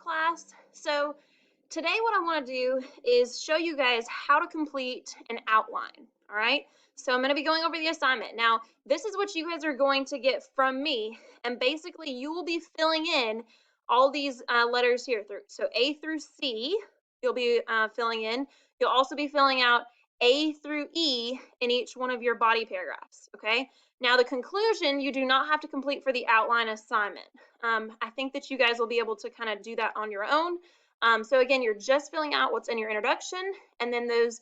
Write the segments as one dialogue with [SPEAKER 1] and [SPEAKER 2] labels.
[SPEAKER 1] class. So today what I want to do is show you guys how to complete an outline, all right? So I'm going to be going over the assignment. Now, this is what you guys are going to get from me, and basically you will be filling in all these letters here. So A through C, you'll be filling in. You'll also be filling out A through E in each one of your body paragraphs, okay? Now, the conclusion you do not have to complete for the outline assignment. I think that you guys will be able to kind of do that on your own. So again, you're just filling out what's in your introduction and then those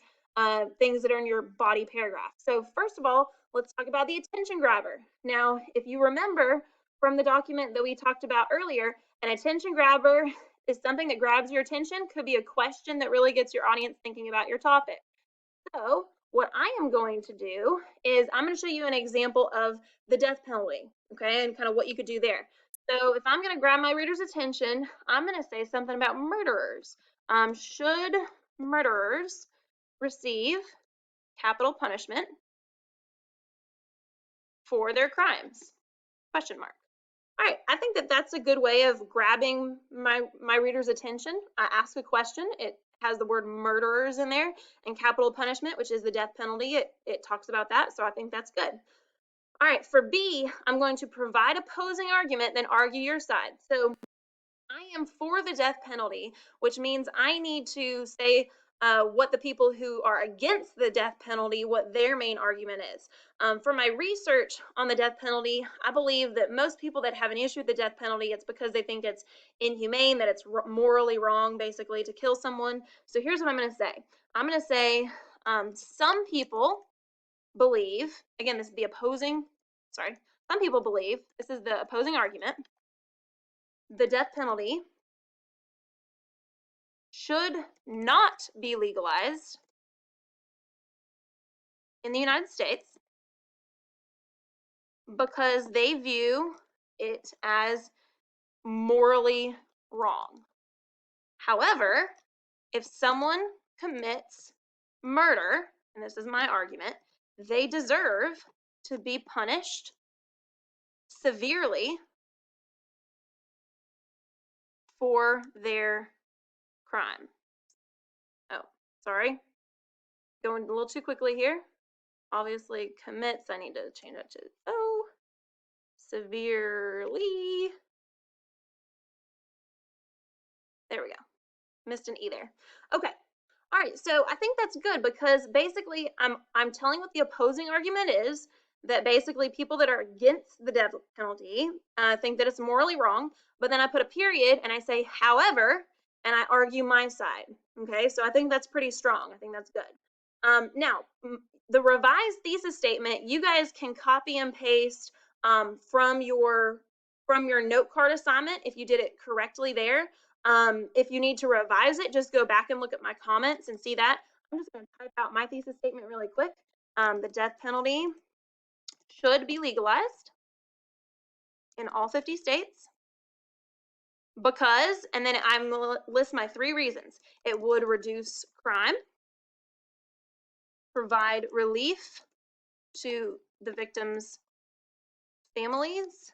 [SPEAKER 1] things that are in your body paragraph. So first of all, let's talk about the attention grabber. Now, if you remember from the document that we talked about earlier, an attention grabber is something that grabs your attention, could be a question that really gets your audience thinking about your topic. So what I am going to do is I'm going to show you an example of the death penalty, okay, and kind of what you could do there. So if I'm going to grab my reader's attention, I'm going to say something about murderers. Should murderers receive capital punishment for their crimes? Question mark. All right, I think that that's a good way of grabbing my reader's attention. I ask a question. It has the word murderers in there, and capital punishment, which is the death penalty. It talks about that, so I think that's good. All right, for B, I'm going to provide opposing argument, then argue your side. So I am for the death penalty, which means I need to say what the people who are against the death penalty, what their main argument is. For my research on the death penalty, I believe that most people that have an issue with the death penalty, it's because they think it's inhumane, that it's morally wrong, basically, to kill someone. So here's what I'm going to say. I'm going to say some people believe, again, this is the opposing, sorry, some people believe, this is the opposing argument, the death penalty should not be legalized in the United States because they view it as morally wrong. However, if someone commits murder, and this is my argument, they deserve to be punished severely for their crime. Oh, sorry. Going a little too quickly here. Obviously, commits, I need to change that to severely. There we go. Missed an E there. Okay. All right. So I think that's good because basically I'm telling what the opposing argument is, that basically people that are against the death penalty think that it's morally wrong, but then I put a period and I say, however, and I argue my side. Okay. So I think that's pretty strong. I think that's good. Now, the revised thesis statement, you guys can copy and paste from your note card assignment if you did it correctly there. If you need to revise it, just go back and look at my comments and see that. I'm just going to type out my thesis statement really quick. The death penalty should be legalized in all 50 states because, and then I'm going to list my 3 reasons. It would reduce crime, provide relief to the victims' families,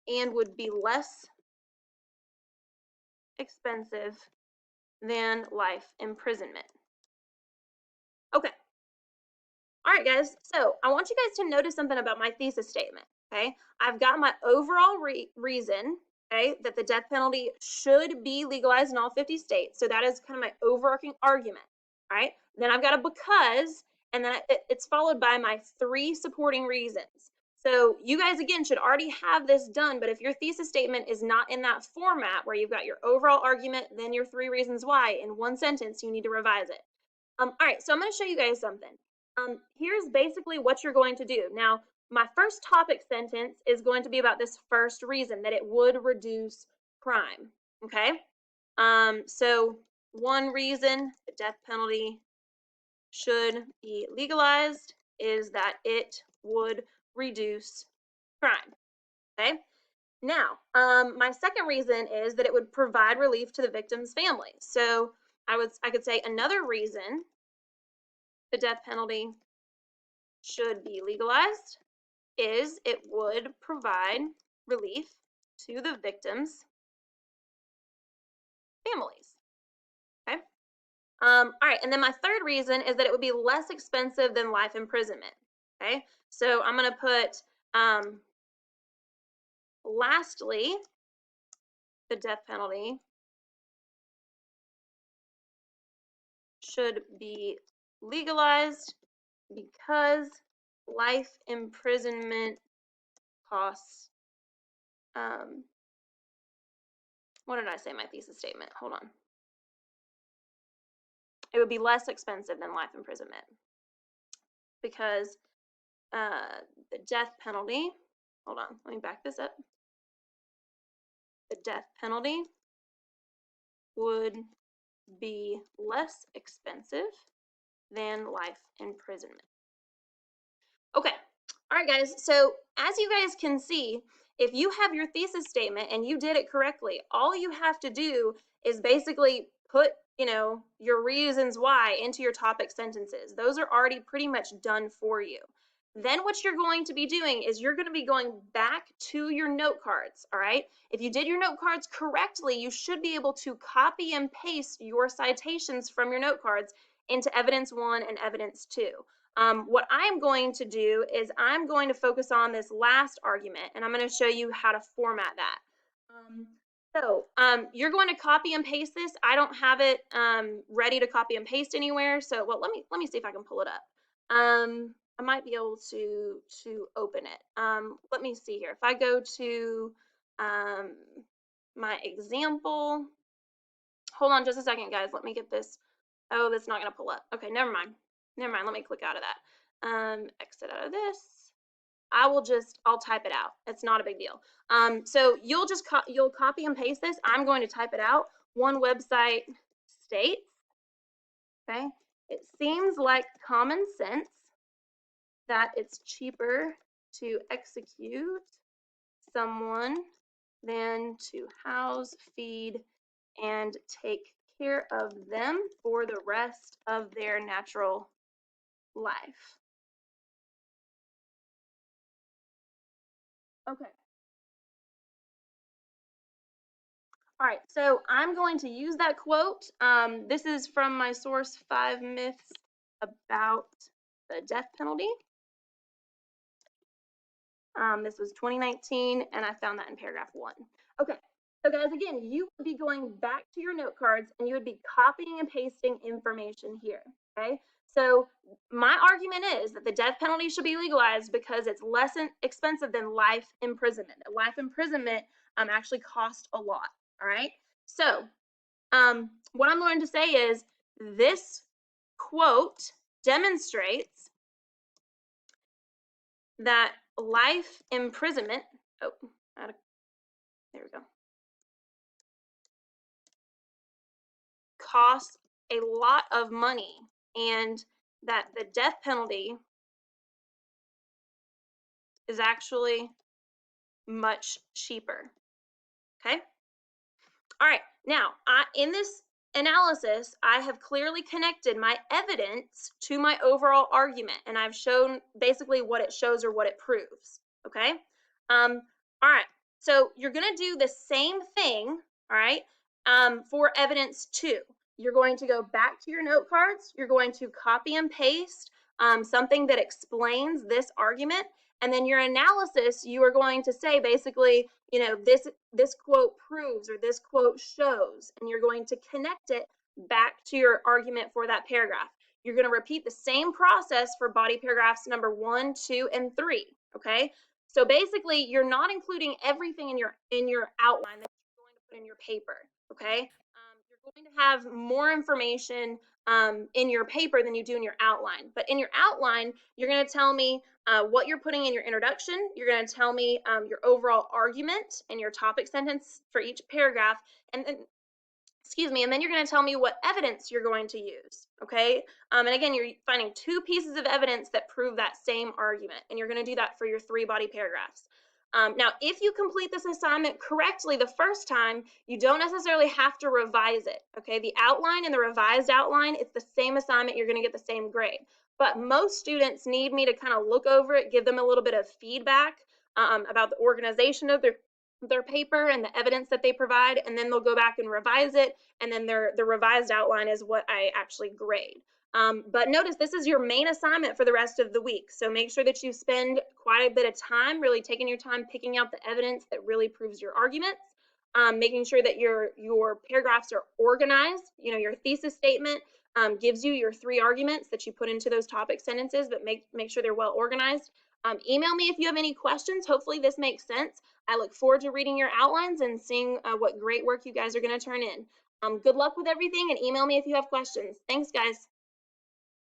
[SPEAKER 1] and would be less expensive than life imprisonment. Okay. All right, guys, so I want you guys to notice something about my thesis statement, okay? I've got my overall reason, okay, that the death penalty should be legalized in all 50 states. So that is kind of my overarching argument, all right? Then I've got a because, and then it's followed by my 3 supporting reasons. So you guys, again, should already have this done, but if your thesis statement is not in that format where you've got your overall argument, then your 3 reasons why in one sentence, you need to revise it. All right, so I'm going to show you guys something. Here's basically what you're going to do. Now, my first topic sentence is going to be about this first reason, that it would reduce crime, okay? So one reason the death penalty should be legalized is that it would reduce crime, okay? Now, my second reason is that it would provide relief to the victim's family. So I could say another reason the death penalty should be legalized is it would provide relief to the victims' families. Okay. All right, and then my third reason is that it would be less expensive than life imprisonment. Okay, so I'm going to put lastly, the death penalty should be legalized because life imprisonment costs, what did I say in my thesis statement? Hold on. It would be less expensive than life imprisonment because the death penalty, hold on, let me back this up. The death penalty would be less expensive than life imprisonment. Okay, all right, guys. So as you guys can see, if you have your thesis statement and you did it correctly, all you have to do is basically put, your reasons why into your topic sentences. Those are already pretty much done for you. Then what you're going to be doing is you're going to be going back to your note cards, all right? If you did your note cards correctly, you should be able to copy and paste your citations from your note cards into evidence 1 and evidence 2. What I'm going to do is I'm going to focus on this last argument, and I'm going to show you how to format that. You're going to copy and paste this. I don't have it ready to copy and paste anywhere, so well, let me see if I can pull it up. I might be able to open it. Let me see here. If I go to my example, hold on just a second, guys. Let me get this. Oh, that's not going to pull up. Okay, never mind. Never mind. Let me click out of that. Exit out of this. I'll type it out. It's not a big deal. So you'll copy and paste this. I'm going to type it out. One website states, okay, it seems like common sense that it's cheaper to execute someone than to house, feed, and take care of them for the rest of their natural life. Okay. All right, so I'm going to use that quote. This is from my source, 5 Myths About the Death Penalty. This was 2019, and I found that in paragraph 1. Okay, so guys, again, you would be going back to your note cards, and you would be copying and pasting information here, okay? So my argument is that the death penalty should be legalized because it's less expensive than life imprisonment. Life imprisonment actually costs a lot, all right? So what I'm going to say is this quote demonstrates that life imprisonment, there we go, costs a lot of money, and that the death penalty is actually much cheaper. Okay? All right, now in this analysis, I have clearly connected my evidence to my overall argument, and I've shown basically what it shows or what it proves. Okay? All right, so you're going to do the same thing, all right, for evidence 2. You're going to go back to your note cards. You're going to copy and paste something that explains this argument, and then your analysis, you are going to say basically, this quote proves or this quote shows, and you're going to connect it back to your argument for that paragraph. You're going to repeat the same process for body paragraphs number 1, 2, and 3. Okay, so basically, you're not including everything in your outline that you're going to put in your paper. Okay, you're going to have more information in your paper than you do in your outline. But in your outline, you're going to tell me what you're putting in your introduction. You're going to tell me your overall argument and your topic sentence for each paragraph, and then and then you're going to tell me what evidence you're going to use, okay? And again, you're finding 2 pieces of evidence that prove that same argument, and you're going to do that for your 3 body paragraphs. Now, if you complete this assignment correctly the first time, you don't necessarily have to revise it, okay? The outline and the revised outline, it's the same assignment, you're going to get the same grade. But most students need me to kind of look over it, give them a little bit of feedback about the organization of their paper and the evidence that they provide, and then they'll go back and revise it, and then the revised outline is what I actually grade. But notice this is your main assignment for the rest of the week, so make sure that you spend quite a bit of time really taking your time picking out the evidence that really proves your arguments, making sure that your paragraphs are organized. You know, your thesis statement gives you your 3 arguments that you put into those topic sentences, but make sure they're well organized. Email me if you have any questions. Hopefully this makes sense. I look forward to reading your outlines and seeing what great work you guys are going to turn in. Good luck with everything, and email me if you have questions. Thanks, guys.